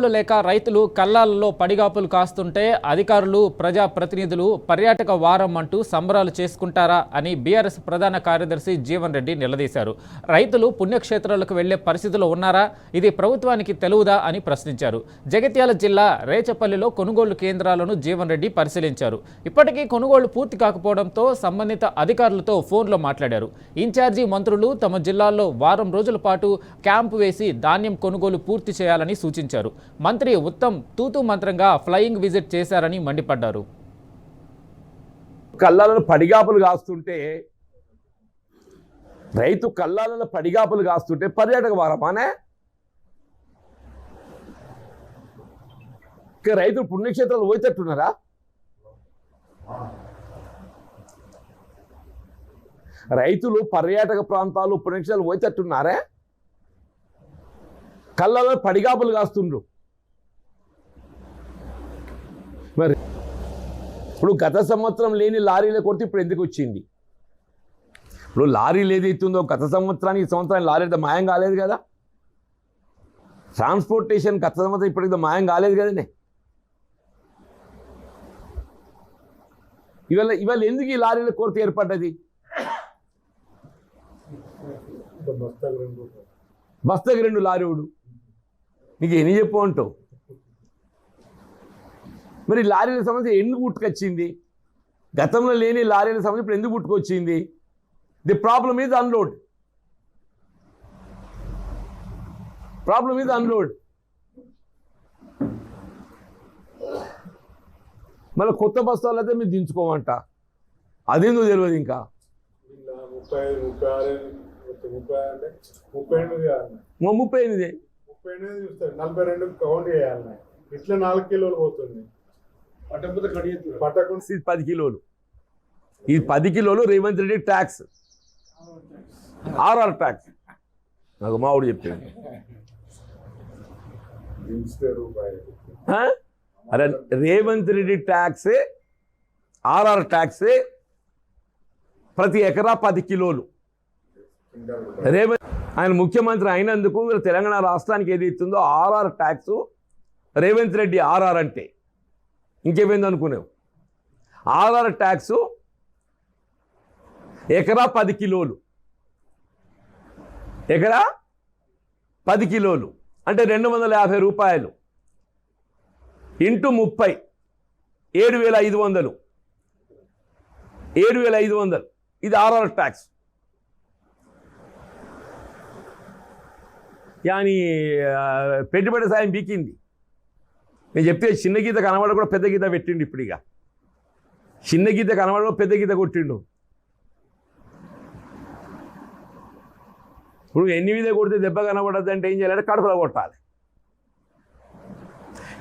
లేక రైతులు కల్లాలలో పడిగాపులు కాస్తుంటే అధికారులు ప్రజాప్రతినిధులు పర్యాటక వారం అంటూ సంబరాలు చేసుకుంటారా అని బీఆర్ఎస్ ప్రధాన కార్యదర్శి జీవన్ రెడ్డి నిలదీశారు. రైతులు పుణ్యక్షేత్రాలకు వెళ్లే పరిస్థితుల్లో ఉన్నారా, ఇది ప్రభుత్వానికి తెలువుదా అని ప్రశ్నించారు. జగిత్యాల జిల్లా రేచపల్లిలో కొనుగోలు కేంద్రాలను జీవన్ రెడ్డి పరిశీలించారు. ఇప్పటికీ కొనుగోలు పూర్తి కాకపోవడంతో సంబంధిత అధికారులతో ఫోన్లో మాట్లాడారు. ఇన్ఛార్జి మంత్రులు తమ జిల్లాల్లో వారం రోజుల పాటు క్యాంపు వేసి ధాన్యం కొనుగోలు పూర్తి చేయాలని సూచించారు. మంత్రి ఉత్తమ్ తూతూ మంత్రంగా ఫ్లయింగ్ విజిట్ చేశారని మండిపడ్డారు. కల్లాలను పడిగాపులు కాస్తుంటే రైతు కల్లాలను పడిగాపులు కాస్తుంటే పర్యాటక వారమానే రైతులు పుణ్యక్షేత్రాలు పోయేటట్టున్నారా? రైతులు పర్యాటక ప్రాంతాలు పుణ్యక్షేత్రాలు పోయేటట్టున్నారే? కళ్ళలో పడిగాపులు కాస్తుండ్రు. మరి ఇప్పుడు గత సంవత్సరం లేని లారీల కొరత ఇప్పుడు ఎందుకు వచ్చింది? ఇప్పుడు లారీలు ఏదైతుందో గత సంవత్సరానికి సంవత్సరానికి లారీ అయితే మాయం కాలేదు కదా. ట్రాన్స్పోర్టేషన్ గత సంవత్సరం ఇప్పటికి మాయం కాలేదు కదనే. ఇవాళ ఎందుకు ఈ లారీల కొరత ఏర్పడ్డది? బస్తకి 2 లారీవుడు నీకు ఎన్ని చెప్పు అంటావు. మరి లారీల సమస్య ఎందుకు పుట్టుకొచ్చింది? గతంలో లేని లారీల సమస్య ఇప్పుడు ఎందుకు పుట్టుకొచ్చింది? The problem is unload. మళ్ళీ కొత్త బస్తాలు అయితే మీరు దించుకోమంట. అదేందుకు తెలియదు. ఇంకా 38 42 కౌంట్ చేయాలి. ఇట్లా 4 కిలోలు పోతుంది. 10 కిలోలు. ఈ 10 కిలోలు Revanth Reddy tax, RR tax. నాకు మావుడు చెప్పాడు. అరే Revanth Reddy tax, RR tax ప్రతి ఎకరా 10 కిలోలు. రేవంత్ ఆయన ముఖ్యమంత్రి అయినందుకు తెలంగాణ రాష్ట్రానికి ఏది ఇస్తుందో RR tax. Revanth Reddy RR అంటే ఇంకేమైంది అనుకునేవు? ఆర్ఆర్ ట్యాక్స్ ఎకరా 10 కిలోలు. ఎకరా 10 కిలోలు అంటే 250 రూపాయలు ఇంటూ 30 7,500. 7,500 ఇది ఆర్ఆర్ ట్యాక్స్. కానీ పెట్టుబడి సాయం బీకింది. నేను చెప్తే చిన్న గీత కనబడ కూడా పెద్ద గీత పెట్టిండు. ఇప్పుడు ఇక చిన్న గీత కనబడ పెద్ద గీత కొట్టిండు. ఇప్పుడు 8 కొడితే దెబ్బ కనబడద్దంటే ఏం చేయాలంటే కడుపులో కొట్టాలి.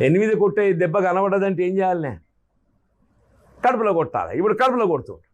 8 కొట్టే దెబ్బ కనబడదంటే ఏం చేయాలనే? కడుపులో కొట్టాలి. ఇప్పుడు కడుపులో కొడుతుంది.